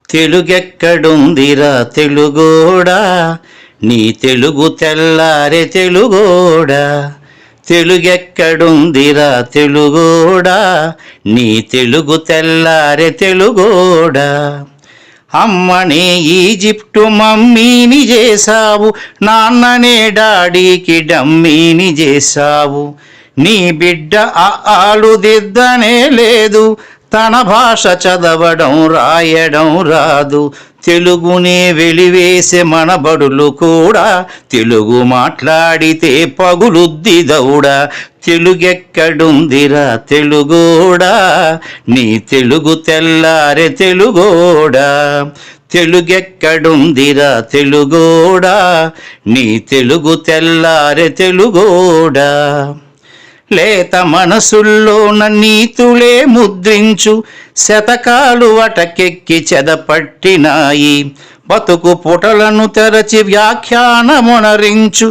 తెలుగెక్కడుందిరా తెలుగోడా, నీ తెలుగు తెల్లారె తెలుగోడా. తెలుగెక్కడుందిరా తెలుగోడా, నీ తెలుగు తెల్లారె తెలుగోడా. అమ్మనే ఈజిప్టు మమ్మీని చేశావు, నాన్ననే డాడీకి డమ్మీని చేశావు. నీ బిడ్డ ఆలు దిద్దనే లేదు, తన భాష చదవడం రాయడం రాదు. తెలుగునే వెలివేసే మన బడులు కూడా తెలుగు మాట్లాడితే పగులుద్ది దౌడా. తెలుగెక్కడుందిరా తెలుగోడా, నీ తెలుగు తెల్లారె తెలుగోడా. తెలుగెక్కడుందిరా తెలుగోడా, నీ తెలుగు తెల్లారె తెలుగోడా. లేత మనసుల్లోన నీతులే ముద్రించు, శతకాలు అటకెక్కి చెదపట్టినాయి. బతుకు పుటలను తెరచి వ్యాఖ్యానమునరించు,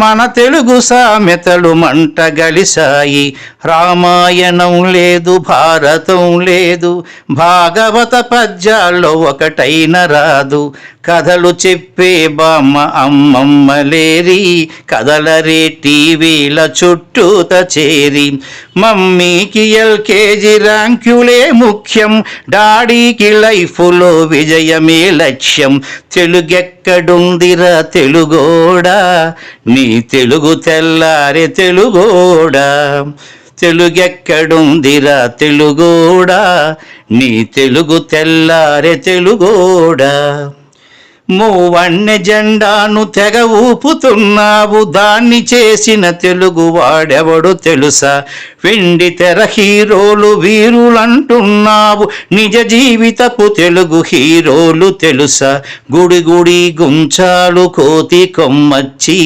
మన తెలుగు సామెతలు మంట గలిసాయి. రామాయణం లేదు, భారతం లేదు, భాగవత పద్యాల్లో ఒకటైన రాదు. కథలు చెప్పే బామ్మ అమ్మమ్మ లేరి, కథలరే టీవీల చుట్టూత చేరి. మమ్మీకి ఎల్కేజీ ర్యాంకులే ముఖ్యం, డాడీకి లైఫ్లో విజయమే లక్ష్యం. తెలుగెక్కడుందిరా తెలుగోడా, నీ తెలుగు తెల్లారె తెలుగోడా. తెలుగెక్కడుందిరా తెలుగోడా, నీ తెలుగు తెల్లారె తెలుగోడా. మూవన్నె జెండాను తెగ ఊపుతున్నావు, దాన్ని చేసిన తెలుగు వాడెవడు తెలుసా. వెండి తెర హీరోలు వీరులంటున్నావు, నిజ జీవితపు తెలుగు హీరోలు తెలుసా. గుడి గుడి గుంచాలు కోతి కొమ్మచ్చి,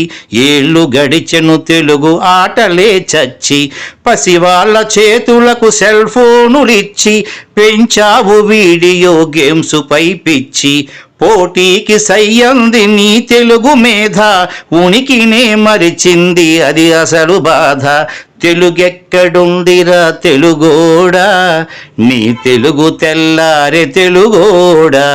ఏళ్ళు గడిచెను తెలుగు ఆటలే చచ్చి. పసివాళ్ళ చేతులకు సెల్ ఫోనులిచ్చి, పెంచావు వీడియో గేమ్స్ పై పిచ్చి. పోటీకి సయ్యంది నీ తెలుగు మేధ, ఉనికినే మరిచింది అది అసలు బాధ. తెలుగెక్కడుందిరా తెలుగోడా, నీ తెలుగు తెల్లారె తెలుగోడా.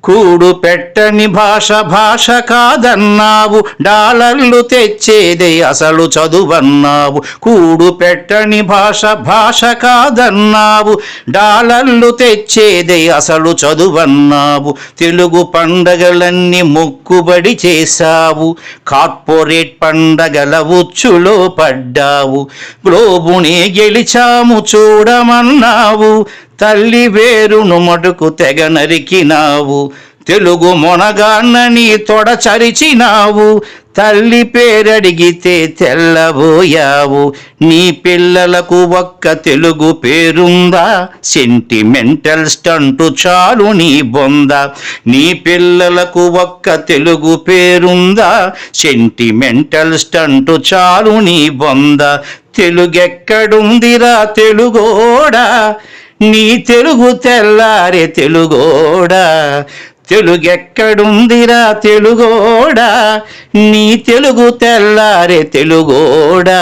కూడు పెట్టని భాష భాష కాదన్నావు, డాలర్లు తెచ్చేదే అసలు చదువన్నావు. కూడు పెట్టని భాష భాష కాదన్నావు, డాలర్లు తెచ్చేదే అసలు చదువన్నావు. తెలుగు పండగలన్నీ మొక్కుబడి చేశావు, కార్పొరేట్ పండగల ఉచ్చులో పడ్డావు. గ్లోబునే గెలిచాము చూడమన్నావు, తల్లి వేరును మటుకు తెగ నరికినావు. తెలుగు మొనగాన్నని తొడ చరిచినావు, తల్లి పేరడిగితే తెల్లబోయావు. నీ పిల్లలకు ఒక్క తెలుగు పేరుందా, సెంటిమెంటల్ స్టంటు చాలు నీ బొంద. నీ పిల్లలకు ఒక్క తెలుగు పేరుందా, సెంటిమెంటల్ స్టంటు చాలు నీ బొంద. తెలుగెక్కడుందిరా తెలుగోడా, నీ తెలుగు తెల్లారె తెలుగోడా. తెలుగెక్కడుందిరా తెలుగోడా, నీ తెలుగు తెల్లారె తెలుగోడా.